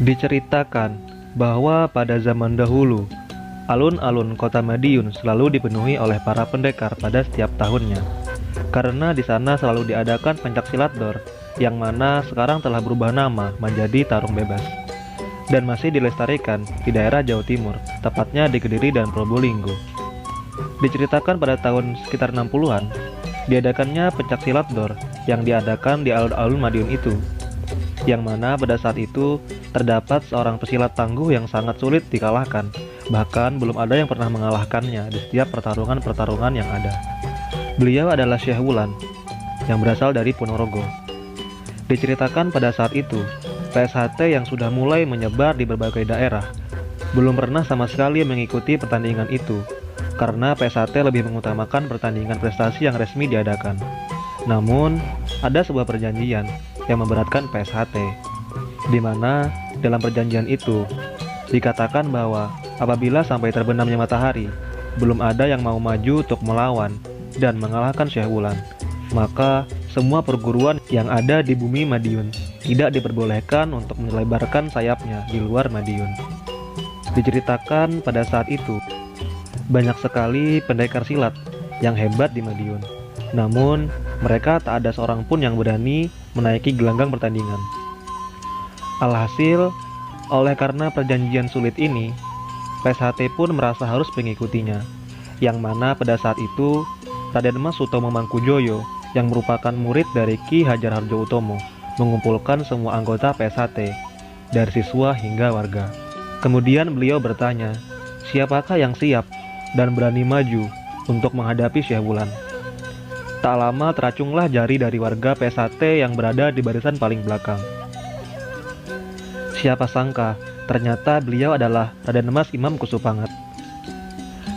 Diceritakan bahwa pada zaman dahulu, alun-alun kota Madiun selalu dipenuhi oleh para pendekar pada setiap tahunnya. Karena di sana selalu diadakan pencaksilat dor, yang mana sekarang telah berubah nama menjadi Tarung Bebas. Dan masih dilestarikan di daerah Jawa Timur, tepatnya di Kediri dan Probolinggo. Diceritakan pada tahun sekitar 60-an, diadakannya pencaksilat dor yang diadakan di alun-alun Madiun itu. Yang mana pada saat itu terdapat seorang pesilat tangguh yang sangat sulit dikalahkan. Bahkan belum ada yang pernah mengalahkannya di setiap pertarungan-pertarungan yang ada. Beliau adalah Syekh Wulan yang berasal dari Ponorogo. Diceritakan pada saat itu, PSHT yang sudah mulai menyebar di berbagai daerah belum pernah sama sekali mengikuti pertandingan itu, karena PSHT lebih mengutamakan pertandingan prestasi yang resmi diadakan. Namun, ada sebuah perjanjian yang memberatkan PSHT, di mana dalam perjanjian itu dikatakan bahwa apabila sampai terbenamnya matahari, belum ada yang mau maju untuk melawan dan mengalahkan Syekh Wulan, maka semua perguruan yang ada di bumi Madiun tidak diperbolehkan untuk melebarkan sayapnya di luar Madiun. Diceritakan pada saat itu, banyak sekali pendekar silat yang hebat di Madiun. Namun, mereka tak ada seorang pun yang berani menaiki gelanggang pertandingan. Alhasil, oleh karena perjanjian sulit ini, PSHT pun merasa harus mengikutinya, yang mana pada saat itu Raden Mas Sutomo Mangkujoyo yang merupakan murid dari Ki Hajar Hardjoatomo mengumpulkan semua anggota PSHT, dari siswa hingga warga. Kemudian beliau bertanya, siapakah yang siap dan berani maju untuk menghadapi Syekh Wulan? Tak lama teracunglah jari dari warga PSHT yang berada di barisan paling belakang. Siapa sangka, ternyata beliau adalah Raden Mas Imam Kusupangat.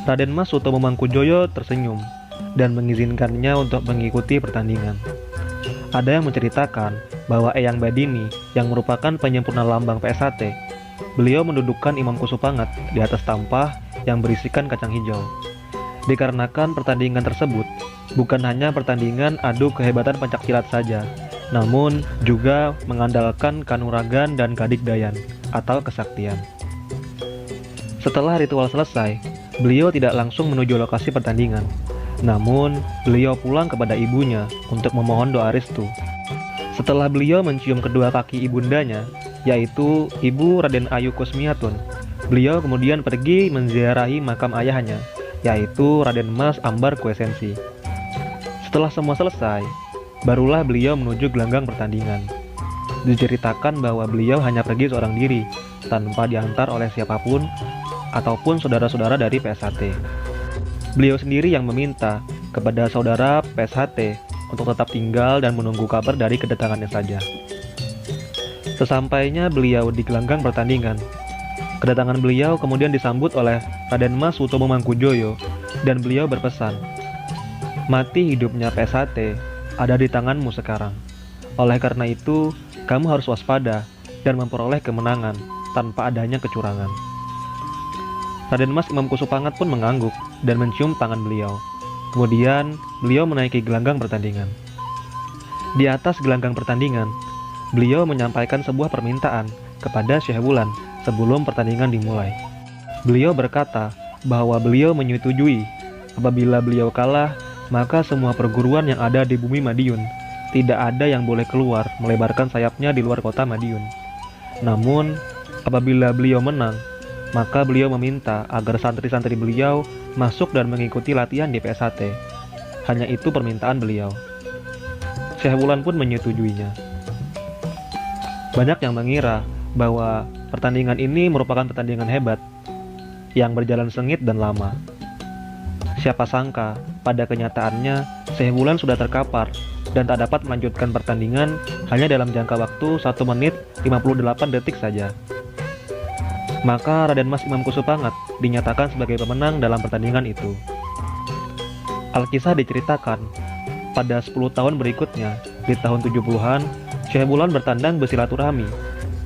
Raden Mas Sutomo Mangkujoyo tersenyum dan mengizinkannya untuk mengikuti pertandingan. Ada yang menceritakan bahwa Eyang Badini yang merupakan penyempurna lambang PSHT, beliau mendudukkan Imam Kusupangat di atas tampah yang berisikan kacang hijau. Dikarenakan pertandingan tersebut bukan hanya pertandingan adu kehebatan pencaksilat saja, namun juga mengandalkan kanuragan dan kadikdayan atau kesaktian. Setelah ritual selesai, beliau tidak langsung menuju lokasi pertandingan. Namun, beliau pulang kepada ibunya untuk memohon doa restu. Setelah beliau mencium kedua kaki ibundanya, yaitu Ibu Raden Ayu Kusmiatun, beliau kemudian pergi menziarahi makam ayahnya, yaitu Raden Mas Ambar Kuesensi. Setelah semua selesai, barulah beliau menuju gelanggang pertandingan. Diceritakan bahwa beliau hanya pergi seorang diri, tanpa diantar oleh siapapun ataupun saudara-saudara dari PSHT. Beliau sendiri yang meminta kepada saudara PSHT untuk tetap tinggal dan menunggu kabar dari kedatangannya saja. Sesampainya beliau di gelanggang pertandingan, kedatangan beliau kemudian disambut oleh Raden Mas Sutomo Mangkujoyo dan beliau berpesan, mati hidupnya PSHT ada di tanganmu sekarang. Oleh karena itu, kamu harus waspada dan memperoleh kemenangan tanpa adanya kecurangan. Raden Mas Imam Kusupangat pun mengangguk dan mencium tangan beliau. Kemudian, beliau menaiki gelanggang pertandingan. Di atas gelanggang pertandingan, beliau menyampaikan sebuah permintaan kepada Syekh Wulan sebelum pertandingan dimulai. Beliau berkata bahwa beliau menyetujui apabila beliau kalah, maka semua perguruan yang ada di bumi Madiun tidak ada yang boleh keluar melebarkan sayapnya di luar kota Madiun. Namun, apabila beliau menang, maka beliau meminta agar santri-santri beliau masuk dan mengikuti latihan di PSHT. Hanya itu permintaan beliau. Syekh Wulan pun menyetujuinya. Banyak yang mengira bahwa pertandingan ini merupakan pertandingan hebat yang berjalan sengit dan lama. Siapa sangka, pada kenyataannya Syekh Wulan sudah terkapar dan tak dapat melanjutkan pertandingan hanya dalam jangka waktu 1 menit 58 detik saja. Maka Raden Mas Imam Kusupangat dinyatakan sebagai pemenang dalam pertandingan itu. Alkisah diceritakan, pada 10 tahun berikutnya, di tahun 70-an, Syekh Wulan bertandang bersilaturahmi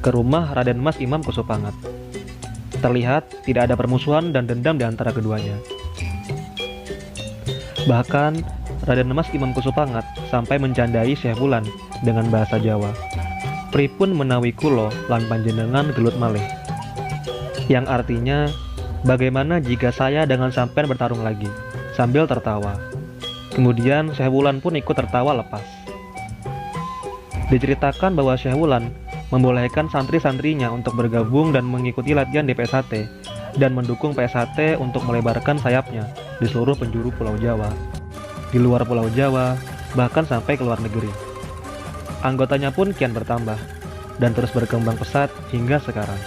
ke rumah Raden Mas Imam Kusupangat. Terlihat tidak ada permusuhan dan dendam di antara keduanya. Bahkan, Raden Mas Imam Kusupangat sampai mencandai Syekh Wulan dengan bahasa Jawa. Pripun menawi kulo lan panjenengan gelut malih. Yang artinya, bagaimana jika saya dengan sampean bertarung lagi, sambil tertawa. Kemudian Syekh Wulan pun ikut tertawa lepas. Diceritakan bahwa Syekh Wulan membolehkan santri-santrinya untuk bergabung dan mengikuti latihan di PSHT dan mendukung PSHT untuk melebarkan sayapnya di seluruh penjuru Pulau Jawa, di luar Pulau Jawa, bahkan sampai ke luar negeri. Anggotanya pun kian bertambah dan terus berkembang pesat hingga sekarang.